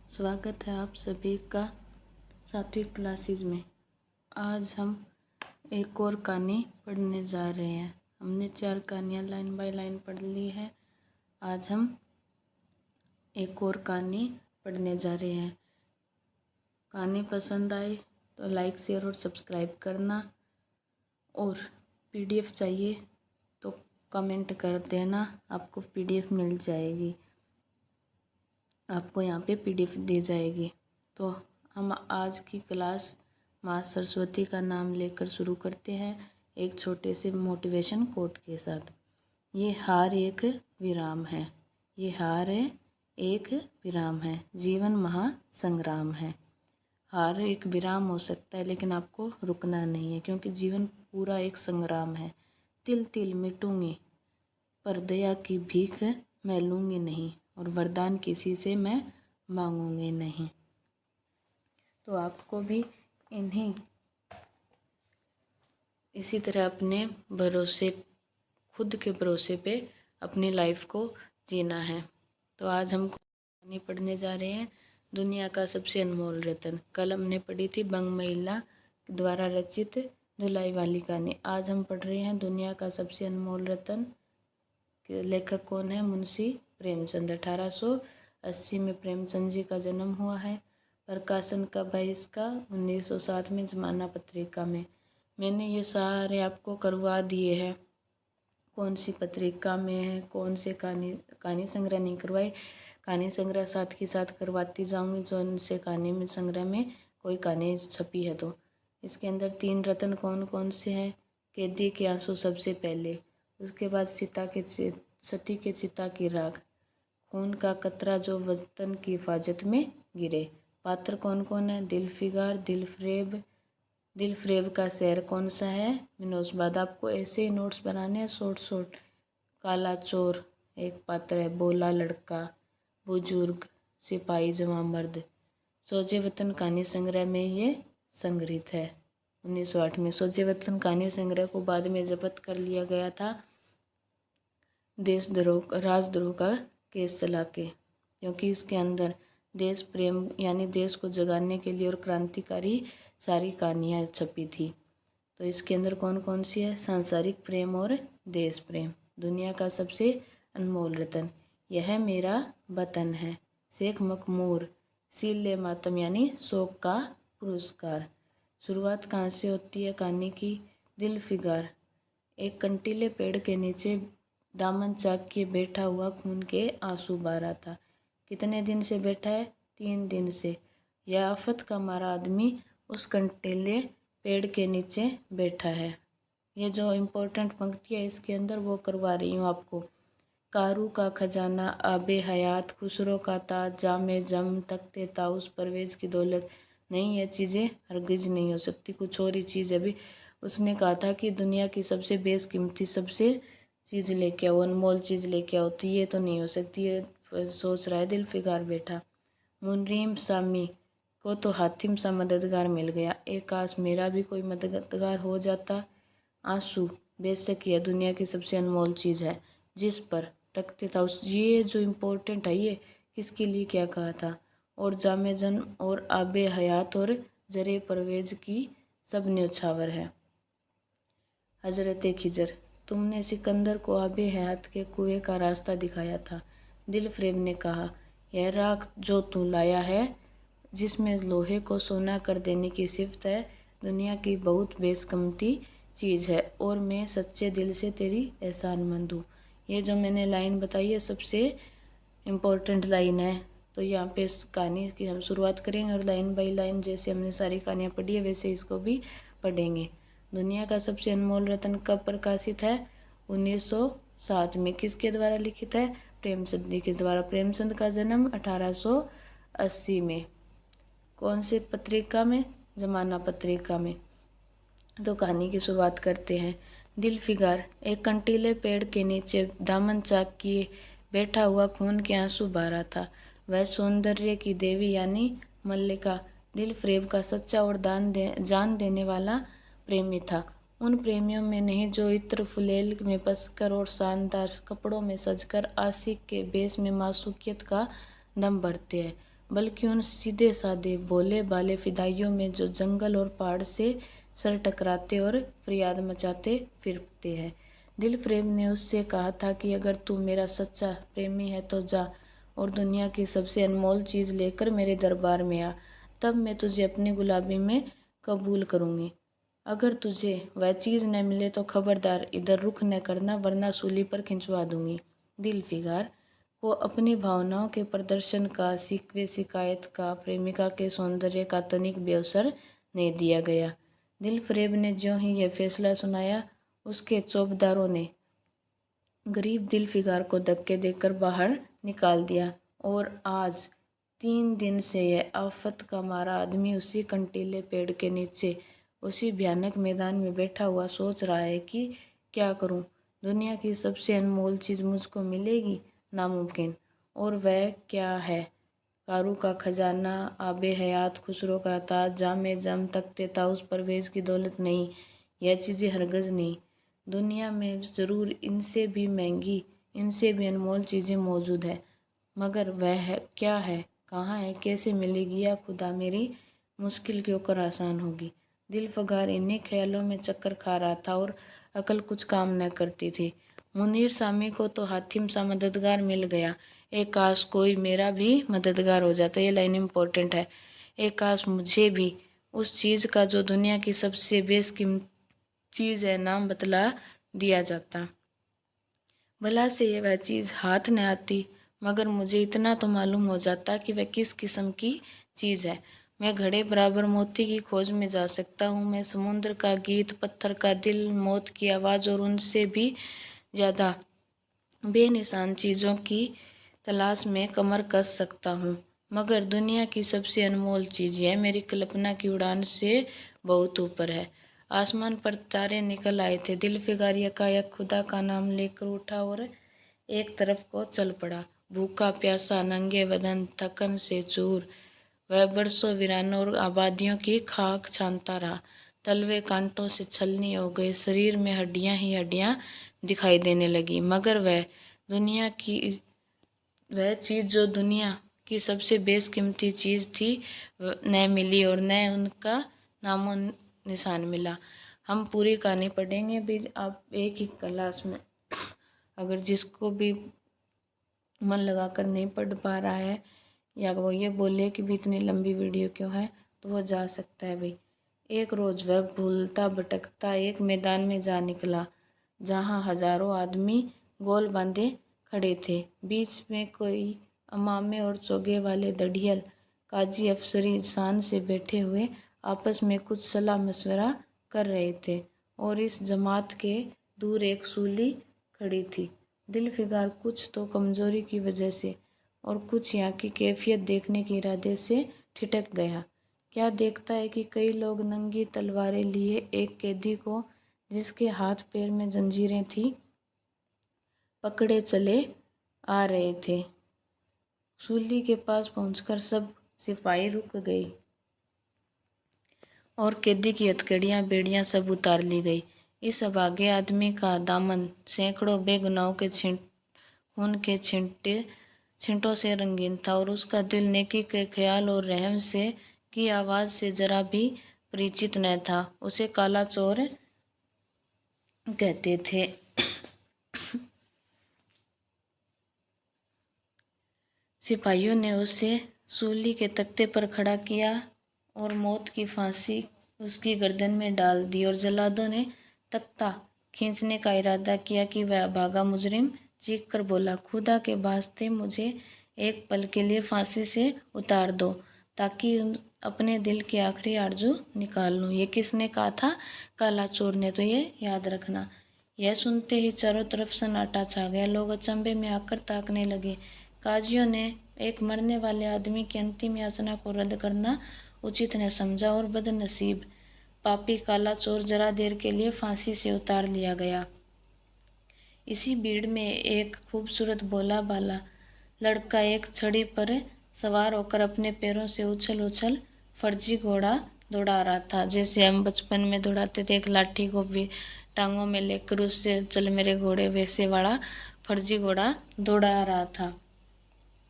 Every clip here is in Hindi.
स्वागत है आप सभी का 7वीं क्लासेज में। आज हम एक और कहानी पढ़ने जा रहे हैं। हमने 4 कहानियाँ लाइन बाय लाइन पढ़ ली है। आज हम एक और कहानी पढ़ने जा रहे हैं। कहानी पसंद आए तो लाइक शेयर और सब्सक्राइब करना, और पीडीएफ चाहिए तो कमेंट कर देना, आपको पीडीएफ मिल जाएगी। आपको यहाँ पे पीडीएफ दी जाएगी। तो हम आज की क्लास माँ सरस्वती का नाम लेकर शुरू करते हैं एक छोटे से मोटिवेशन कोट के साथ। ये हार एक विराम है, ये हार एक विराम है, जीवन महासंग्राम है। हार एक विराम हो सकता है, लेकिन आपको रुकना नहीं है, क्योंकि जीवन पूरा एक संग्राम है। तिल तिल मिटूंगी, पर दया की भीख मैं लूँगी नहीं, और वरदान किसी से मैं मांगूंगी नहीं। तो आपको भी इसी तरह अपने भरोसे, खुद के भरोसे पे अपनी लाइफ को जीना है। तो आज हम कहानी पढ़ने जा रहे हैं, दुनिया का सबसे अनमोल रतन। कल हमने पढ़ी थी बंग महिला द्वारा रचित धुलाई वाली कहानी। आज हम पढ़ रहे हैं दुनिया का सबसे अनमोल रतन। लेखक कौन है? मुंशी प्रेमचंद। 1880 में प्रेमचंद जी का जन्म हुआ है। प्रकाशन कब है इसका? 1907 में ज़माना पत्रिका में। मैंने ये सारे आपको करवा दिए हैं, कौन सी पत्रिका में है, कौन से कहानी संग्रह नहीं करवाए। कहानी संग्रह साथ के साथ करवाती जाऊंगी, जो उनसे कहानी में संग्रह में कोई कहानी छपी है। तो इसके अंदर 3 रत्न कौन कौन से हैं? कैदी के आंसू सबसे पहले, उसके बाद सती के चिता की राख, खून का कतरा जो वतन की हिफाजत में गिरे। पात्र कौन कौन है? दिलफिगार, दिलफ्रेब का शहर कौन सा है? मिनोसबाद। आपको ऐसे ही नोट्स बनाने हैं शॉर्ट। काला चोर एक पात्र है, बोला लड़का, बुजुर्ग, सिपाही, जवां मर्द। सोजे वतन कहानी संग्रह में ये संग्रहित है। 1908 में सोजे वतन कहानी संग्रह को बाद में जब्त कर लिया गया था, राजद्रोह का केस चला के, क्योंकि इसके अंदर देश प्रेम यानी देश को जगाने के लिए और क्रांतिकारी सारी कहानियाँ छपी थी। तो इसके अंदर कौन कौन सी है? सांसारिक प्रेम और देश प्रेम। दुनिया का सबसे अनमोल रतन, यह मेरा वतन है। शेख मखमूर, सीले मातम यानी शोक का पुरस्कार। शुरुआत कहाँ से होती है कहानी की? दिल फिगार, एक कंटीले पेड़ के नीचे दामन चाक के बैठा हुआ खून के आंसू बहा रहा था। कितने दिन से बैठा है? 3 दिन से। यह आफत का मारा आदमी उस कंटीले पेड़ के नीचे बैठा है। ये जो इम्पोर्टेंट पंक्ति है इसके अंदर वो करवा रही हूँ आपको। कारू का खजाना, आबे हयात, खुसरो का ताज, जामे जम, तख्ते ताउस, परवेज की दौलत। नहीं, ये चीज़ें हरगिज नहीं हो सकती, कुछ और ही चीज़। अभी उसने कहा था कि दुनिया की सबसे बेशकीमती सबसे चीज़ लेके आओ, अनमोल चीज़ लेके आओ, तो ये तो नहीं हो सकती। ये सोच रहा है दिल फिगार बैठा। मुनरीम सामी को तो हातिम सा मददगार मिल गया, एक काश मेरा भी कोई मददगार हो जाता। आंसू, बेशक यह दुनिया की सबसे अनमोल चीज़ है जिस पर तख्ते था। ये जो इम्पोर्टेंट है, ये किसके लिए क्या कहा था? और जामे जन्म और आबे हयात और जरे परवेज की सब न्योछावर है। हजरत खिजर, तुमने सिकंदर को आबे हयात के कुएं का रास्ता दिखाया था। दिलफ्रेब ने कहा, यह राख जो तू लाया है, जिसमें लोहे को सोना कर देने की सिफत है, दुनिया की बहुत बेशकीमती चीज़ है, और मैं सच्चे दिल से तेरी एहसानमंद हूँ। ये जो मैंने लाइन बताई है सबसे इम्पोर्टेंट लाइन है। तो यहाँ पे इस कहानी की हम शुरुआत करेंगे, और लाइन बाय लाइन जैसे हमने सारी कहानियाँ पढ़ी है वैसे इसको भी पढ़ेंगे। दुनिया का सबसे अनमोल रत्न कब प्रकाशित है? 1907 में। किसके द्वारा लिखित है? प्रेमचंद जी के द्वारा। प्रेमचंद का जन्म 1880 में। कौन सी पत्रिका में? ज़माना पत्रिका में। तो कहानी की शुरुआत करते हैं। दिल फिगार, एक कंटीले पेड़ के नीचे दामन चाक किए बैठा हुआ खून के आंसू बहा रहा था। वह सौंदर्य की देवी यानी मल्लिका, दिलफ्रेब का सच्चा और जान देने वाला प्रेमी था। उन प्रेमियों में नहीं जो इत्र फुलेल में बसकर और शानदार कपड़ों में सजकर आशिक के बेस में मासूकियत का दम भरते हैं, बल्कि उन सीधे साधे भोले भाले फिदाइयों में जो जंगल और पहाड़ से सर टकराते और फरियाद मचाते फिरते हैं। दिलफ्रेब ने उससे कहा था कि अगर तू मेरा सच्चा प्रेमी है तो जा और दुनिया की सबसे अनमोल चीज़ लेकर मेरे दरबार में आ, तब मैं तुझे अपनी गुलाबी में कबूल करूँगी। अगर तुझे वह चीज़ न मिले तो खबरदार इधर रुख न करना, वरना सूली पर खिंचवा दूंगी। दिलफिगार को अपनी भावनाओं के प्रदर्शन का, शिकवे शिकायत का, प्रेमिका के सौंदर्य का तनिक भी अवसर नहीं दिया गया। दिलफ्रेब ने ज्यों ही यह फैसला सुनाया, उसके चौबदारों ने गरीब दिलफिगार को धक्के देकर बाहर निकाल दिया और आज 3 दिन से यह आफत का मारा आदमी उसी कंटीले पेड़ के नीचे, उसी भयानक मैदान में बैठा हुआ सोच रहा है कि क्या करूं? दुनिया की सबसे अनमोल चीज़ मुझको मिलेगी? नामुमकिन। और वह क्या है? कारू का खजाना, आबे हयात, खुसरो का ताज, जामे जम, तख्ते ताउस, परवेज़ की दौलत नहीं, यह चीज़ें हरगज़ नहीं। दुनिया में ज़रूर इनसे भी महंगी, इनसे भी अनमोल चीज़ें मौजूद है, मगर वह है क्या है, कहाँ है, कैसे मिलेगी? या खुदा मेरी मुश्किल क्यों कर आसान होगी? दिलफगार इन्हीं ख्यालों में चक्कर खा रहा था और अकल कुछ काम न करती थी। मुनीर सामी को तो हातिम सा मददगार मिल गया। एक काश कोई मेरा भी मददगार हो जाता। ये लाइन इम्पोर्टेंट है। एक काश मुझे भी उस चीज़ का जो दुनिया की सबसे बेशकीमती चीज़ है नाम बतला दिया जाता। भला से ये वह चीज़ हाथ न आती, मगर मुझे इतना तो मालूम हो जाता कि वह किस किस्म की चीज़ है। मैं घड़े बराबर मोती की खोज में जा सकता हूँ। मैं समुद्र का गीत, पत्थर का दिल, मौत की आवाज़ और उनसे भी ज़्यादा बेनिशान चीज़ों की तलाश में कमर कस सकता हूँ, मगर दुनिया की सबसे अनमोल चीज़ यह मेरी कल्पना की उड़ान से बहुत ऊपर है। आसमान पर तारे निकल आए थे। दिलफिगार यकायक खुदा का नाम लेकर उठा और एक तरफ को चल पड़ा। भूखा प्यासा, नंगे बदन, थकन से चूर, वह बरसों वीरानों और आबादियों की खाक छानता रहा। तलवे कांटों से छलनी हो गए, शरीर में हड्डियां ही हड्डियां दिखाई देने लगी, मगर वह चीज़ जो दुनिया की सबसे बेशकीमती चीज़ थी न मिली और न उनका नामो निशान मिला। हम पूरी कहानी पढ़ेंगे भी, आप एक ही क्लास में अगर जिसको भी मन लगाकर नहीं पढ़ पा रहा है या वो ये बोले कि भी इतनी लंबी वीडियो क्यों है, तो वो जा सकता है भाई। एक रोज़ वह भूलता भटकता एक मैदान में जा निकला, जहाँ हजारों आदमी गोल बांधे खड़े थे। बीच में कोई अमामे और चोगे वाले दढ़ियल काजी अफसरी शान से बैठे हुए आपस में कुछ सलाह मशवरा कर रहे थे, और इस जमात के दूर एक सूली खड़ी थी। दिलफिगार कुछ तो कमज़ोरी की वजह से और कुछ यहाँ की कैफियत देखने के इरादे से ठिठक गया। क्या देखता है कि कई लोग नंगी तलवारें लिए एक कैदी को, जिसके हाथ पैर में जंजीरें थीं, पकड़े चले आ रहे थे। सूली के पास पहुंचकर सब सिपाही रुक गए और कैदी की हथकड़ियाँ बेड़ियाँ सब उतार ली गई। इस अभागे आदमी का दामन सैकड़ों बेगुनाहों के खून के छींटों से रंगीन था, और उसका दिल नेकी के ख्याल और रहम से की आवाज़ से जरा भी परिचित न था। उसे काला चोर कहते थे। सिपाहियों ने उसे सूली के तख्ते पर खड़ा किया और मौत की फांसी उसकी गर्दन में डाल दी, और जल्लादों ने तख्ता खींचने का इरादा किया कि वह भागा मुजरिम चीख कर बोला, खुदा के वास्ते मुझे एक पल के लिए फांसी से उतार दो, ताकि अपने दिल की आखिरी आरज़ू निकाल लूँ। ये किसने कहा था? काला चोर ने। तो ये याद रखना। यह सुनते ही चारों तरफ सन्नाटा छा गया। लोग अचंभे में आकर ताकने लगे। काजियों ने एक मरने वाले आदमी की अंतिम याचना को रद्द करना उचित न समझा, और बदनसीब पापी काला चोर जरा देर के लिए फांसी से उतार लिया गया। इसी भीड़ में एक खूबसूरत भोला भाला लड़का एक छड़ी पर सवार होकर अपने पैरों से उछल उछल फर्जी घोड़ा दौड़ा रहा था। जैसे हम बचपन में दौड़ाते थे, एक लाठी को भी टांगों में लेकर उससे चल मेरे घोड़े, वैसे वाला फर्जी घोड़ा दौड़ा रहा था।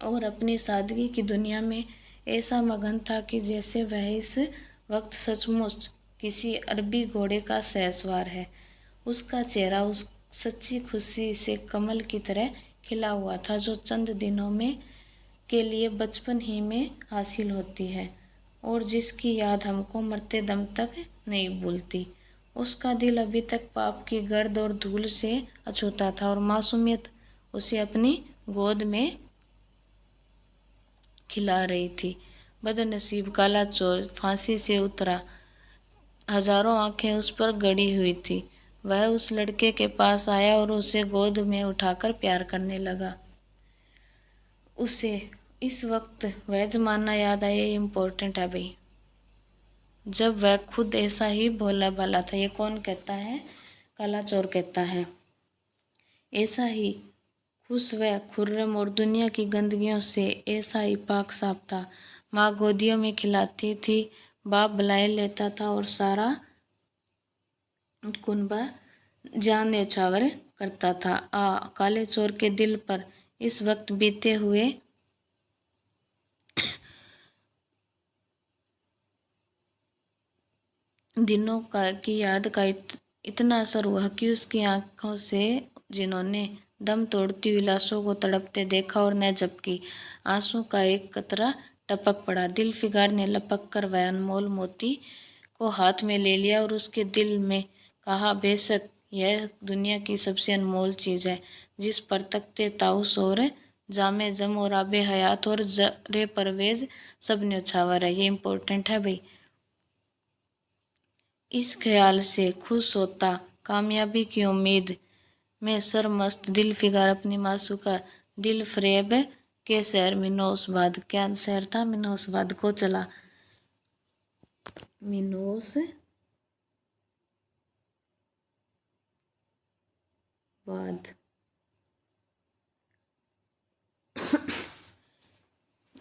और अपनी सादगी की दुनिया में ऐसा मगन था कि जैसे वह इस वक्त सचमुच किसी अरबी घोड़े का सहसवार है। उसका चेहरा उस सच्ची खुशी से कमल की तरह खिला हुआ था जो चंद दिनों में के लिए बचपन ही में हासिल होती है और जिसकी याद हमको मरते दम तक नहीं भूलती। उसका दिल अभी तक पाप की गर्द और धूल से अछूता था और मासूमियत उसे अपनी गोद में खिला रही थी। बदनसीब काला चोर फांसी से उतरा, हजारों आंखें उस पर गड़ी हुई थी। वह उस लड़के के पास आया और उसे गोद में उठाकर प्यार करने लगा। उसे इस वक्त वह जमाना याद आया। ये इम्पोर्टेंट है भाई, जब वह खुद ऐसा ही भोला भाला था। ये कौन कहता है? काला चोर कहता है। ऐसा ही खुश व खुर्रम और दुनिया की गंदगियों से ऐसा ही पाक साफ था। माँ गोदियों में खिलाती थी, बाप बुलाए लेता था और सारा कुनबा जान न्यौछावर करता था। काले चोर के दिल पर इस वक्त बीते हुए दिनों की याद का इतना असर हुआ कि उसकी आंखों से जिन्होंने दम तोड़ती हुई लाशों को तड़पते देखा और न झपकी, आंसू का एक कतरा टपक पड़ा। दिल फिगार ने लपक कर वह अनमोल मोती को हाथ में ले लिया और उसके दिल में कहा, बेशक यह दुनिया की सबसे अनमोल चीज़ है जिस पर तख्ते ताउस और जामे जम और आबे हयात और जरे परवेज सब न्यौछावर है। ये इम्पोर्टेंट है भाई। इस ख्याल से खुश होता कामयाबी की उम्मीद में सरमस्त दिल फिगार अपनी मासूका दिल फरेब के शहर मिनोसबाद, क्या शहर था? मिनोसबाद को चला। मिनोसबाद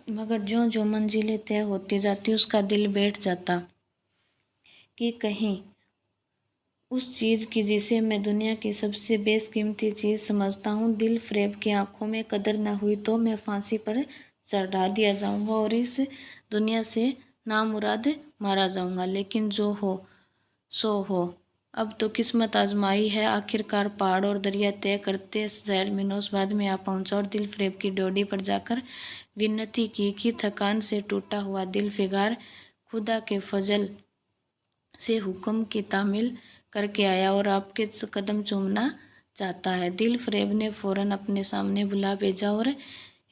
मगर ज्यों ज्यों मंजिलें तय होती जाती उसका दिल बैठ जाता कि कहीं उस चीज़ की जिसे मैं दुनिया की सबसे बेशकीमती चीज़ समझता हूँ, दिल फरेब की आंखों में कदर न हुई तो मैं फांसी पर चढ़ा दिया जाऊंगा और इस दुनिया से नामुराद मारा जाऊंगा। लेकिन जो हो सो हो, अब तो किस्मत आजमाई है। आखिरकार पहाड़ और दरिया तय करते शहर मिनोसबाद में आ पहुंचा और दिल फरेब की डोडी पर जाकर विनती की कि थकान से टूटा हुआ दिल फिगार खुदा के फजल से हुक्म की तामील करके आया और आपके कदम चूमना चाहता है। दिल फरेब ने फौरन अपने सामने बुला भेजा और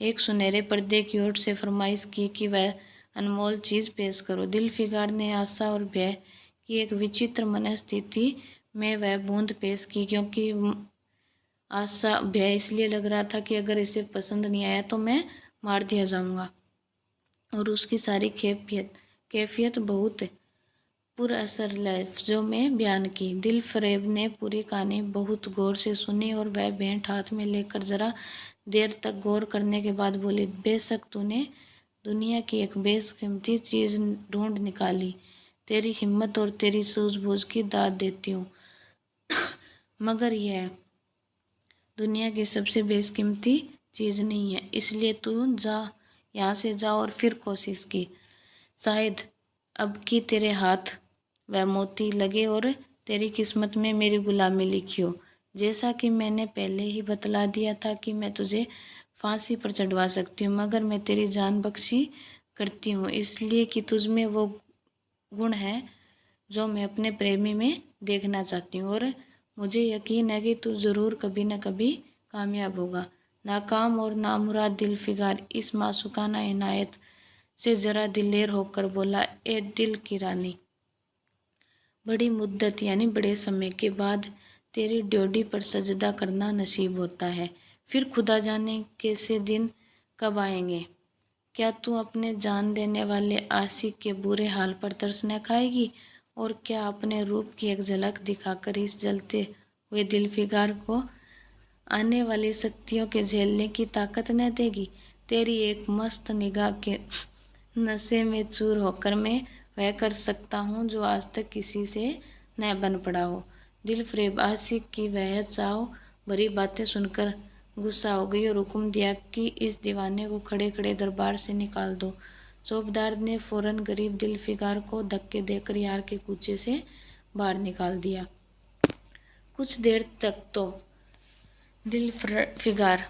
एक सुनहरे पर्दे की ओर से फरमाइश की कि वह अनमोल चीज़ पेश करो। दिल फिगार ने आशा और भय की एक विचित्र मनस्थिति में वह बूंद पेश की, क्योंकि आशा भय इसलिए लग रहा था कि अगर इसे पसंद नहीं आया तो मैं मार दिया जाऊंगा, और उसकी सारी कैफियत बहुत पुरअसर लफ्जों में बयान की। दिल फरेब ने पूरी कहानी बहुत गौर से सुनी और वह भेंट हाथ में लेकर जरा देर तक गौर करने के बाद बोली, बेशक तूने दुनिया की एक बेशकीमती चीज़ ढूंढ निकाली, तेरी हिम्मत और तेरी सूझबूझ की दाद देती हूँ, मगर यह दुनिया की सबसे बेशकीमती चीज़ नहीं है। इसलिए तू जा, यहाँ से जा और फिर कोशिश की, शायद अब की तेरे हाथ वह मोती लगे और तेरी किस्मत में मेरी गुलामी लिखी हो। जैसा कि मैंने पहले ही बतला दिया था कि मैं तुझे फांसी पर चढ़वा सकती हूँ, मगर मैं तेरी जान बख्शी करती हूँ इसलिए कि तुझ में वो गुण है जो मैं अपने प्रेमी में देखना चाहती हूँ, और मुझे यकीन है कि तू ज़रूर कभी न कभी कामयाब होगा। नाकाम और नामुराद दिल फिगार इस मासूकाना इनायत से जरा दिलेर होकर बोला, ए दिल की रानी, बड़ी मुद्दत यानी बड़े समय के बाद तेरी ड्योडी पर सजदा करना नसीब होता है। फिर खुदा जाने कैसे दिन कब आएंगे। क्या तू अपने जान देने वाले आशिक के बुरे हाल पर तरस न खाएगी, और क्या अपने रूप की एक झलक दिखाकर इस जलते हुए दिल फिगार को आने वाली शक्तियों के झेलने की ताकत न देगी। तेरी एक मस्त निगाह के नशे में चूर होकर मैं वह कर सकता हूँ जो आज तक किसी से न बन पड़ा हो। दिल फरेब आशिक की वह चाव भरी बातें सुनकर गुस्सा हो गई और हुक्म दिया कि इस दीवाने को खड़े खड़े दरबार से निकाल दो। चौबदार ने फौरन गरीब दिलफिगार को धक्के देकर यार के कूचे से बाहर निकाल दिया। कुछ देर तक तो दिलफिगार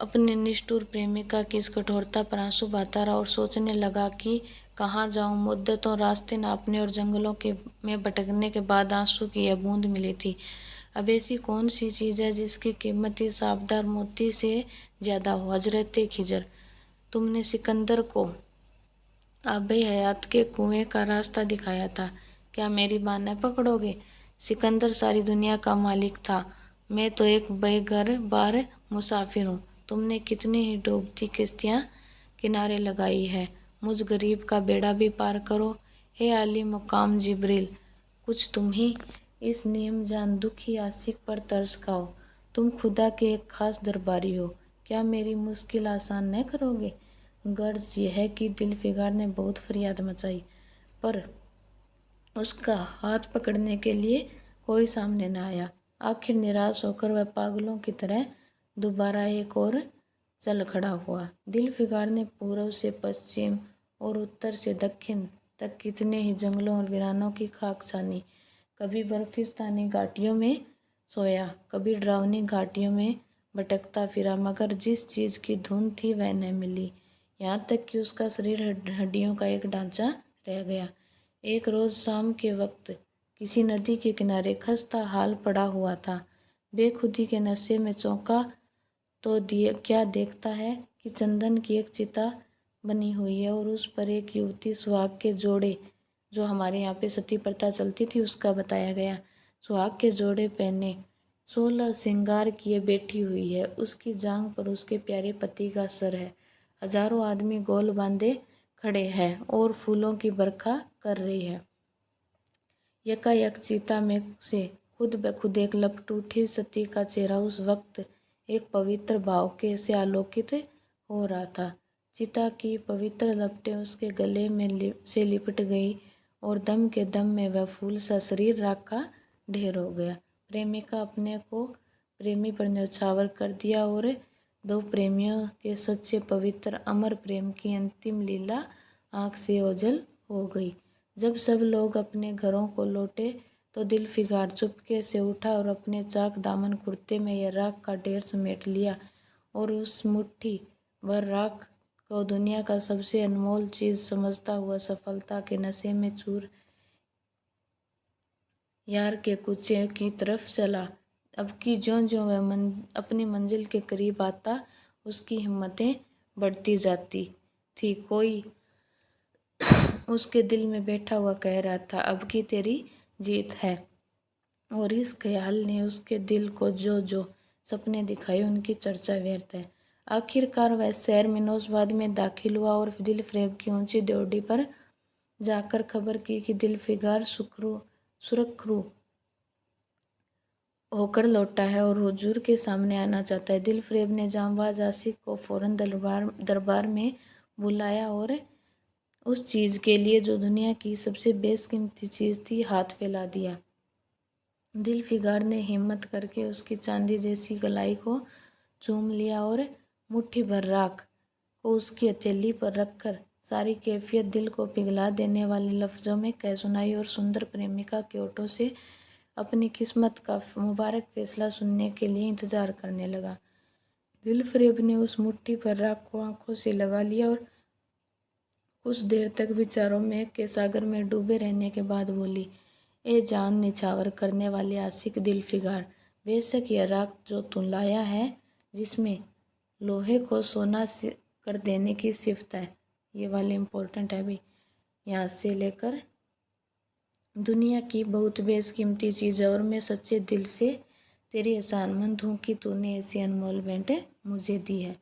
अपने निष्ठुर प्रेमिका की इस कठोरता पर आंसू बहाता रहा और सोचने लगा कि कहाँ जाऊं। मुद्दतों रास्ते नापने और जंगलों के में भटकने के बाद आंसू की यह बूंद मिली थी। अब ऐसी कौन सी चीज़ है जिसकी कीमत इस आबदार मोती से ज़्यादा हो। हजरत खिजर, तुमने सिकंदर को आबे हयात के कुएं का रास्ता दिखाया था, क्या मेरी बात न पकड़ोगे? सिकंदर सारी दुनिया का मालिक था, मैं तो एक बेघर बार मुसाफिर हूँ। तुमने कितनी ही डूबती किश्तियाँ किनारे लगाई है, मुझ गरीब का बेड़ा भी पार करो। हे आली मुकाम जिब्रील, कुछ तुम ही इस नियम जान दुखी आशिक पर तरस खाओ। तुम खुदा के एक खास दरबारी हो, क्या मेरी मुश्किल आसान न करोगे? गर्ज यह है कि दिलफिगार ने बहुत फरियाद मचाई, पर उसका हाथ पकड़ने के लिए कोई सामने न आया। आखिर निराश होकर वह पागलों की तरह दोबारा एक और चल खड़ा हुआ। दिलफिगार ने पूर्व से पश्चिम और उत्तर से दक्षिण तक कितने ही जंगलों और वीरानों की खाक छानी। कभी बर्फिस्तानी घाटियों में सोया, कभी डरावनी घाटियों में भटकता फिरा, मगर जिस चीज़ की धुन थी वह न मिली। यहाँ तक कि उसका शरीर हड्डियों का एक ढांचा रह गया। एक रोज़ शाम के वक्त किसी नदी के किनारे खस्ता हाल पड़ा हुआ था। बेखुदी के नशे में चौंका तो क्या देखता है कि चंदन की एक चिता बनी हुई है और उस पर एक युवती सुहाग के जोड़े, जो हमारे यहाँ पे सती प्रथा चलती थी उसका बताया गया, सुहाग के जोड़े पहने 16 श्रृंगार किए बैठी हुई है। उसकी जांघ पर उसके प्यारे पति का सर है। हजारों आदमी गोल बांधे खड़े हैं और फूलों की बरखा कर रही है। यकायक चिता में से खुद ब खुद एक लपट उठी सती का चेहरा उस वक्त एक पवित्र भाव के से आलोकित हो रहा था। चिता की पवित्र लपटें उसके गले में से लिपट गई और दम के दम में वह फूल सा शरीर राख का ढेर हो गया। प्रेमिका अपने को प्रेमी पर न्यौछावर कर दिया और दो प्रेमियों के सच्चे पवित्र अमर प्रेम की अंतिम लीला आँख से ओझल हो गई। जब सब लोग अपने घरों को लौटे तो दिलफिगार चुपके से उठा और अपने चाक दामन कुर्ते में यह राख का ढेर समेट लिया और उस मुट्ठी भर राख को दुनिया का सबसे अनमोल चीज़ समझता हुआ सफलता के नशे में चूर यार के कूचे की तरफ चला। अब की ज्यों-ज्यों वह अपनी मंजिल के करीब आता उसकी हिम्मतें बढ़ती जाती थी। कोई उसके दिल में बैठा हुआ कह रहा था, अब की तेरी जीत है। और इस ख्याल ने उसके दिल को जो जो सपने दिखाए उनकी चर्चा व्यर्थ है। आखिरकार वह शहर मिनोसबाद में दाखिल हुआ और दिलफरेब की ऊंची ड्योढ़ी पर जाकर खबर की कि दिलफिगार सुरखरू होकर लौटा है और हुजूर के सामने आना चाहता है। दिलफरेब ने जांबाज आशिक को फौरन दरबार में बुलाया और उस चीज़ के लिए जो दुनिया की सबसे बेशकीमती चीज़ थी हाथ फैला दिया। दिलफिगार ने हिम्मत करके उसकी चांदी जैसी गलाई को चूम लिया और मुट्ठी भर राख को उसकी हथेली पर रखकर सारी कैफियत दिल को पिघला देने वाले लफ्ज़ों में कह सुनाई और सुंदर प्रेमिका के ओठों से अपनी किस्मत का मुबारक फैसला सुनने के लिए इंतजार करने लगा। दिलफरेब ने उस मुट्ठी पर राख को आंखों से लगा लिया और कुछ देर तक विचारों में के सागर में डूबे रहने के बाद बोली, ए जान निछावर करने वाले आशिक दिलफिगार, बेशक यह राख जो तू लाया है जिसमें लोहे को सोना कर देने की सिफत है, ये वाले इम्पोर्टेंट है भी, यहाँ से लेकर दुनिया की बहुत बेशकीमती चीज़ है और मैं सच्चे दिल से तेरी एहसानमंद हूँ कि तूने ऐसी अनमोल भेंट मुझे दी है।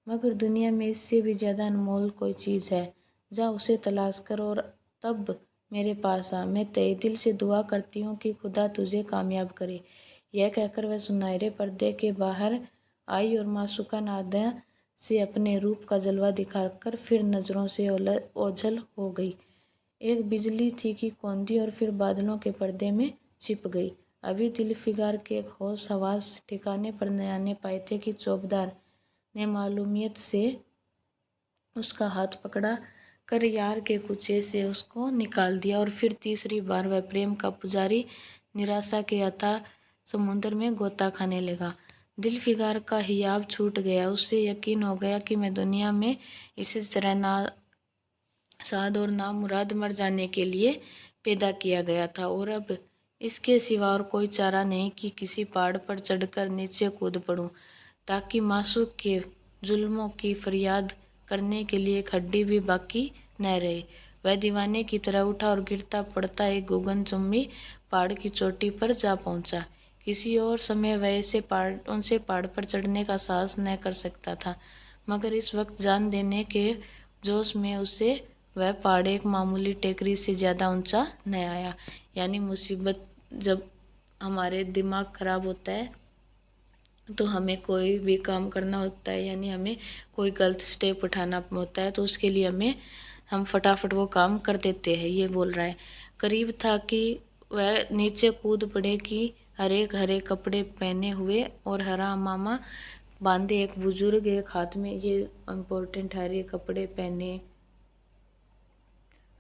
मगर दुनिया में इससे भी ज़्यादा अनमोल कोई चीज़ है, जा उसे तलाश कर और तब मेरे पास आ। मैं तहे दिल से दुआ करती हूँ कि खुदा तुझे कामयाब करे। यह कहकर वह सुनहरे पर्दे के बाहर आई और मासूका नादा से अपने रूप का जलवा दिखाकर फिर नज़रों से ओझल हो गई। एक बिजली थी कि कौंधी और फिर बादलों के पर्दे में छिप गई। अभी दिलफिगार के होश हवास ठिकाने पर न आने पाए थे कि चौबदार ने मालूमियत से उसका हाथ पकड़ा कर यार के कुचे से उसको निकाल दिया। और फिर तीसरी बार वह प्रेम का पुजारी निराशा के अथाह समुद्र में गोता खाने लगा। दिलफिगार का हिजाब छूट गया। उसे यकीन हो गया कि मैं दुनिया में इसी तरह ना साध और नामुराद मर जाने के लिए पैदा किया गया था, और अब इसके सिवा और कोई चारा नहीं कि किसी पहाड़ पर चढ़कर नीचे कूद पड़ूं, ताकि मासूक के जुल्मों की फरियाद करने के लिए एक हड्डी भी बाकी न रहे। वह दीवाने की तरह उठा और गिरता पड़ता एक गगनचुंबी पहाड़ की चोटी पर जा पहुंचा। किसी और समय वह उनसे पहाड़ पर चढ़ने का साहस न कर सकता था, मगर इस वक्त जान देने के जोश में उसे वह पहाड़ एक मामूली टेकरी से ज़्यादा ऊंचा न आया। यानी मुसीबत जब हमारे दिमाग खराब होता है तो हमें कोई भी काम करना होता है, यानी हमें कोई गलत स्टेप उठाना होता है, तो उसके लिए हम फटाफट वो काम कर देते हैं। ये बोल रहा है। करीब था कि वह नीचे कूद पड़े कि हरे कपड़े पहने हुए और हरा मामा बांधे एक बुजुर्ग एक हाथ में, ये इम्पोर्टेंट, हरे कपड़े पहने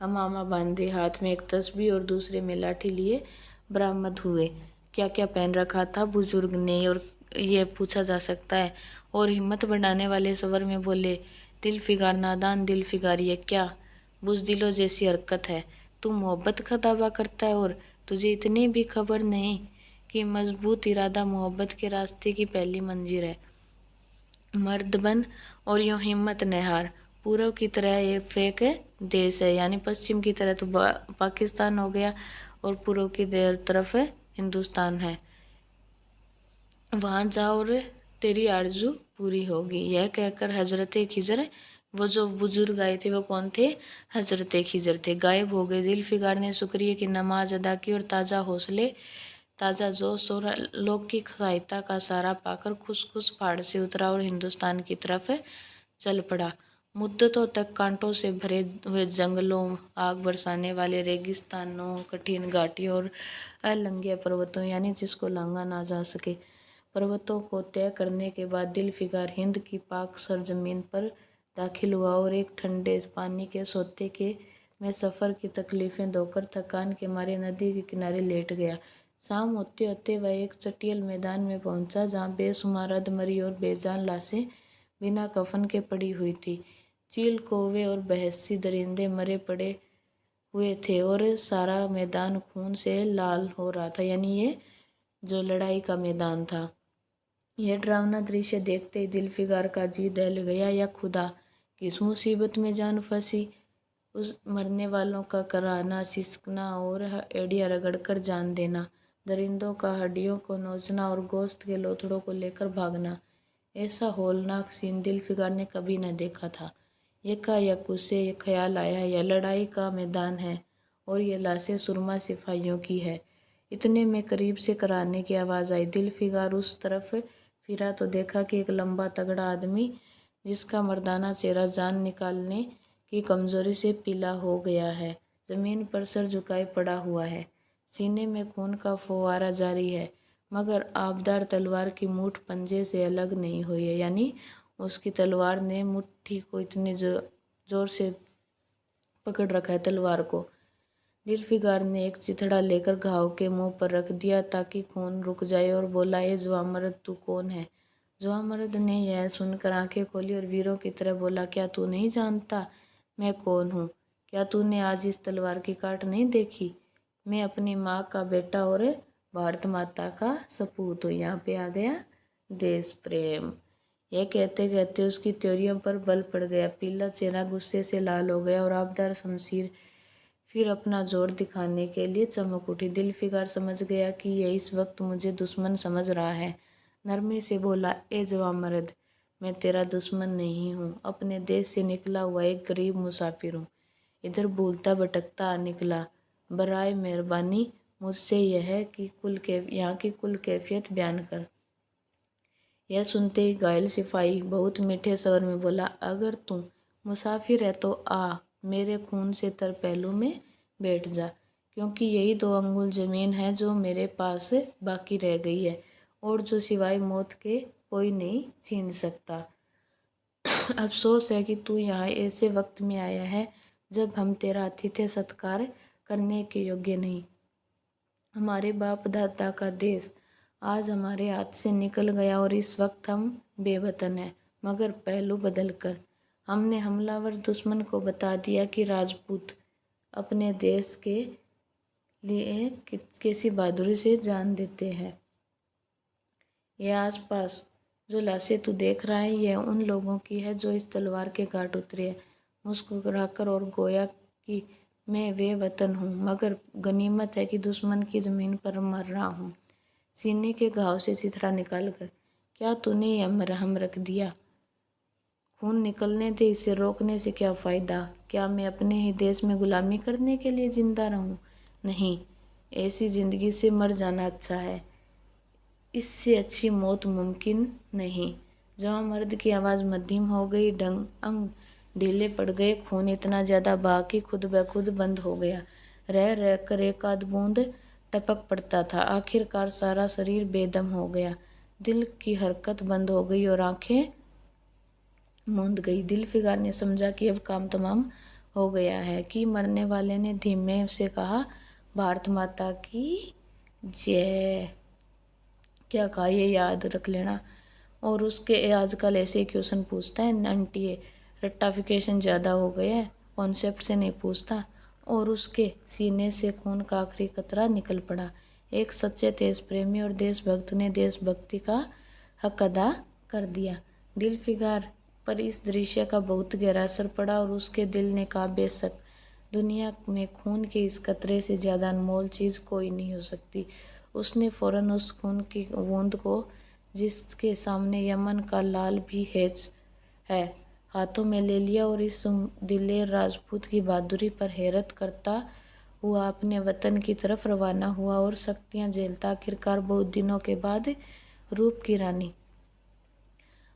अमामा बांधे हाथ में एक तस्बीह और दूसरे में लाठी लिए बरामद हुए। क्या क्या पहन रखा था बुजुर्ग ने, और ये पूछा जा सकता है। और हिम्मत बढ़ाने वाले स्वर में बोले, दिल फिगार नादान, दिल फिगार ये क्या बुजदिलों जैसी हरकत है। तू मोहब्बत का दावा करता है और तुझे इतनी भी खबर नहीं कि मजबूत इरादा मोहब्बत के रास्ते की पहली मंजिल है। मर्द बन और यूं हिम्मत न हार। पूर्व की तरह ये फेक देश है, यानी पश्चिम की तरह तो पाकिस्तान हो गया और पूर्व की तरफ हिंदुस्तान है। वहाँ जा और तेरी आरजू पूरी होगी। यह कहकर हजरत खिजर, वो जो बुजुर्ग आए थे वो कौन थे? हजरत खिजर थे, गायब हो गए। दिलफिगार ने शुक्रिया की नमाज अदा की और ताज़ा जोश और लौकिक सहायता का सहारा पाकर खुश पहाड़ से उतरा और हिंदुस्तान की तरफ चल पड़ा। मुद्दतों तक कांटों से भरे हुए जंगलों, आग बरसाने वाले रेगिस्तानों, कठिन घाटियों और अलंघ्य पर्वतों, यानी जिसको लांघा ना जा सके, पर्वतों को तय करने के बाद दिलफिगार हिंद की पाक सरजमीन पर दाखिल हुआ और एक ठंडे पानी के सोते के में सफ़र की तकलीफ़ें धोकर थकान के मारे नदी के किनारे लेट गया। शाम होते होते वह एक चटियल मैदान में पहुंचा, जहाँ बेशुमार अधमरी और बेजान लाशें बिना कफन के पड़ी हुई थी। चील, कौवे और बहसी दरिंदे मरे पड़े हुए थे और सारा मैदान खून से लाल हो रहा था, यानी ये जो लड़ाई का मैदान था। यह डरावना दृश्य देखते ही दिलफिगार का जी दहल गया। या खुदा, किस मुसीबत में जान फंसी। उस मरने वालों का कराहना, सिसकना और एड़ियाँ रगड़कर जान देना, दरिंदों का हड्डियों को नोचना और गोश्त के लोथड़ों को लेकर भागना, ऐसा होलनाक सीन दिलफिगार ने कभी न देखा था। यकायक उसे ये ख्याल आया, यह लड़ाई का मैदान है और ये लाशें सुरमा सिपाहियों की है। इतने में करीब से कराहने की आवाज़ आई। दिलफिगार उस तरफ फिरा तो देखा कि एक लंबा तगड़ा आदमी, जिसका मर्दाना चेहरा जान निकालने की कमजोरी से पीला हो गया है, जमीन पर सर झुकाए पड़ा हुआ है। सीने में खून का फव्वारा जारी है, मगर आबदार तलवार की मूठ पंजे से अलग नहीं हुई है, यानी उसकी तलवार ने मुट्ठी को इतनी जोर से पकड़ रखा है तलवार को। दिलफिगार ने एक चिथड़ा लेकर घाव के मुंह पर रख दिया ताकि खून रुक जाए और बोला, ए जवामर्द, तू कौन है? जवामर्द ने यह सुनकर आंखें खोली और वीरों की तरह बोला, क्या तू नहीं जानता मैं कौन हूँ? क्या तूने आज इस तलवार की काट नहीं देखी? मैं अपनी माँ का बेटा और भारत माता का सपूत हूँ। यहाँ पे आ गया देश प्रेम। यह कहते कहते उसकी त्योरियों पर बल पड़ गया। पीला चेहरा गुस्से से लाल हो गया और आबदार शमशीर फिर अपना जोर दिखाने के लिए चमक उठी। दिलफिगार समझ गया कि यह इस वक्त मुझे दुश्मन समझ रहा है। नरमी से बोला, ए जवामर्द, मैं तेरा दुश्मन नहीं हूँ, अपने देश से निकला हुआ एक गरीब मुसाफिर हूँ। इधर भूलता भटकता आ निकला। बराए मेहरबानी मुझसे यह है कि यहाँ की कुल कैफियत बयान कर। यह सुनते ही घायल सिपाही बहुत मीठे स्वर में बोला, अगर तू मुसाफिर है तो आ मेरे खून से तर पहलू में बैठ जा, क्योंकि यही 2 अंगुल ज़मीन है जो मेरे पास बाकी रह गई है और जो सिवाय मौत के कोई नहीं छीन सकता। अफसोस है कि तू यहाँ ऐसे वक्त में आया है जब हम तेरा आतिथ्य सत्कार करने के योग्य नहीं। हमारे बाप दादा का देश आज हमारे हाथ से निकल गया और इस वक्त हम बेवतन हैं, मगर पहलू बदल कर हमने हमलावर दुश्मन को बता दिया कि राजपूत अपने देश के लिए कैसी बहादुरी से जान देते हैं। ये आसपास जो लाशें तू देख रहा है, यह उन लोगों की है जो इस तलवार के घाट उतरे हैं। मुस्कुराकर और गोया कि मैं वे वतन हूँ, मगर गनीमत है कि दुश्मन की ज़मीन पर मर रहा हूँ। सीने के घाव से चिथड़ा निकाल कर क्या तूने यह मरहम रख दिया? खून निकलने दे, इसे रोकने से क्या फ़ायदा? क्या मैं अपने ही देश में गुलामी करने के लिए जिंदा रहूं? नहीं, ऐसी ज़िंदगी से मर जाना अच्छा है। इससे अच्छी मौत मुमकिन नहीं। जहाँ मर्द की आवाज़ मध्यम हो गई, अंग ढीले पड़ गए, खून इतना ज़्यादा बहा कि खुद ब खुद बंद हो गया। रह रह कर एक आध बूंद टपक पड़ता था। आखिरकार सारा शरीर बेदम हो गया। दिल की हरकत बंद हो गई और आंखें मूंद गई। दिलफिगार ने समझा कि अब काम तमाम हो गया है। कि मरने वाले ने धीमे से कहा, भारत माता की जय। क्या कहा ये याद रख लेना। और उसके आजकल ऐसे क्वेश्चन पूछता है, आंटी रट्टाफिकेशन ज़्यादा हो गया है, कॉन्सेप्ट से नहीं पूछता। और उसके सीने से खून का आखिरी कतरा निकल पड़ा। एक सच्चे देश प्रेमी और देशभक्त ने देशभक्ति का हक अदा कर दिया। दिलफिगार पर इस दृश्य का बहुत गहरा असर पड़ा और उसके दिल ने कहा, बेशक दुनिया में खून के इस कतरे से ज़्यादा अनमोल चीज़ कोई नहीं हो सकती। उसने फौरन उस खून की बूंद को, जिसके सामने यमन का लाल भी है, हाथों में ले लिया और इस दिलेर राजपूत की बहादुरी पर हैरत करता हुआ अपने वतन की तरफ रवाना हुआ और शक्तियाँ झेलता आखिरकार बहुत दिनों के बाद रूप की रानी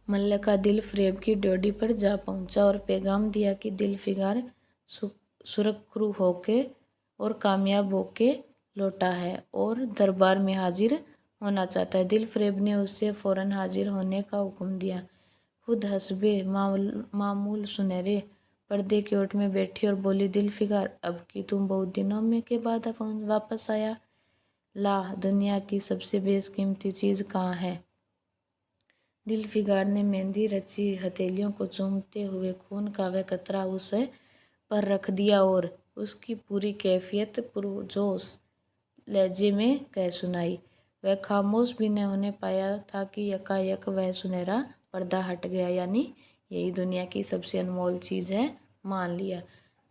मल्लिका दिलफ्रेब की ड्योढ़ी पर जा पहुंचा और पैगाम दिया कि दिलफिगार सुरखरू होके और कामयाब होके लौटा है और दरबार में हाजिर होना चाहता है। दिलफ्रेब ने उससे फौरन हाजिर होने का हुक्म दिया। खुद हस्बे मामूल सुनहरे पर्दे की ओट में बैठी और बोली, दिलफिगार अब कि तुम बहुत दिनों में के बाद वापस आया, ला दुनिया की सबसे बेशकीमती चीज़ कहाँ है? दिलफिगार ने मेहंदी रची हथेलियों को चूमते हुए खून का वह कतरा उस पर रख दिया और उसकी पूरी कैफियत पुरजोश लहजे में कह सुनाई। वह खामोश भी न होने पाया था कि यकायक वह सुनहरा पर्दा हट गया। यानी यही दुनिया की सबसे अनमोल चीज़ है, मान लिया।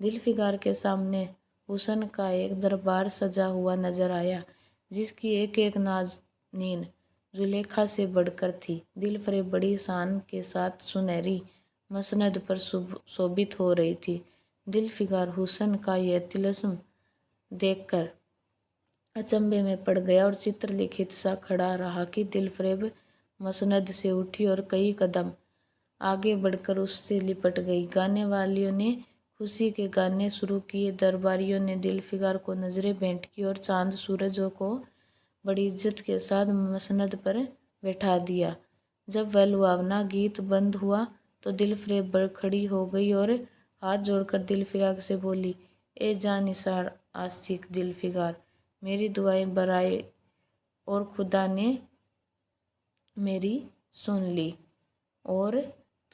दिलफिगार के सामने हुस्न का एक दरबार सजा हुआ नजर आया, जिसकी एक एक नाज़नीन जुलेखा से बढ़कर थी। दिलफ्रेब बड़ी शान के साथ सुनहरी मसनद पर शोभित हो रही थी। दिलफिगार हुस्न का यह तिलस्म देखकर अचंभे में पड़ गया और चित्रलिखित सा खड़ा रहा कि दिलफ्रेब मसनद से उठी और कई कदम आगे बढ़कर उससे लिपट गई। गाने वालियों ने खुशी के गाने शुरू किए। दरबारियों ने दिलफिगार को नजरें भेंट की और चांद सूरजों को बड़ी इज्जत के साथ मसनद पर बैठा दिया। जब वह लुभावना गीत बंद हुआ तो दिलफ्रेब खड़ी हो गई और हाथ जोड़कर दिलफिगार से बोली, ए जानिसार आशिक दिलफिगार, मेरी दुआएं बराए और खुदा ने मेरी सुन ली और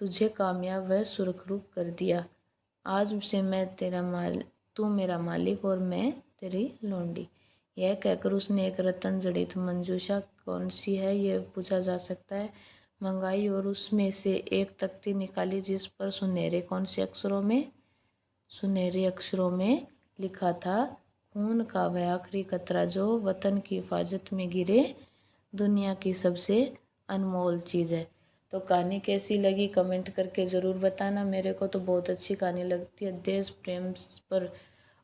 तुझे कामयाब व सुरखरू कर दिया। आज से मैं तू मेरा मालिक और मैं तेरी लौंडी। यह कहकर उसने एक रत्न जड़ित मंजूषा कौन सी है यह पूछा जा सकता है मंगाई और उसमें से एक तख्ती निकाली, जिस पर सुनहरे अक्षरों में लिखा था, खून का वह आखिरी कतरा जो वतन की हिफाजत में गिरे, दुनिया की सबसे अनमोल चीज़ है। तो कहानी कैसी लगी कमेंट करके ज़रूर बताना। मेरे को तो बहुत अच्छी कहानी लगती है, देश प्रेम पर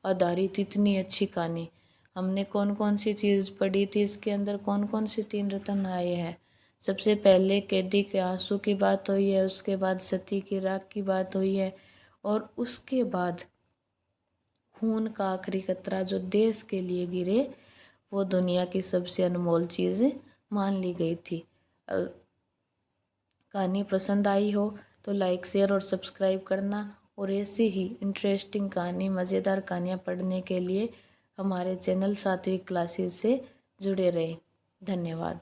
आधारित इतनी अच्छी कहानी। हमने कौन कौन सी चीज़ पढ़ी थी, इसके अंदर कौन कौन से 3 रत्न आए हैं। सबसे पहले कैदी के आंसू की बात हुई है, उसके बाद सती की राख की बात हुई है और उसके बाद खून का आखिरी कतरा जो देश के लिए गिरे वो दुनिया की सबसे अनमोल चीज़ मान ली गई थी। कहानी पसंद आई हो तो लाइक शेयर और सब्सक्राइब करना और ऐसी ही इंटरेस्टिंग कहानी, मज़ेदार कहानियाँ पढ़ने के लिए हमारे चैनल सात्विक क्लासेस से जुड़े रहें। धन्यवाद।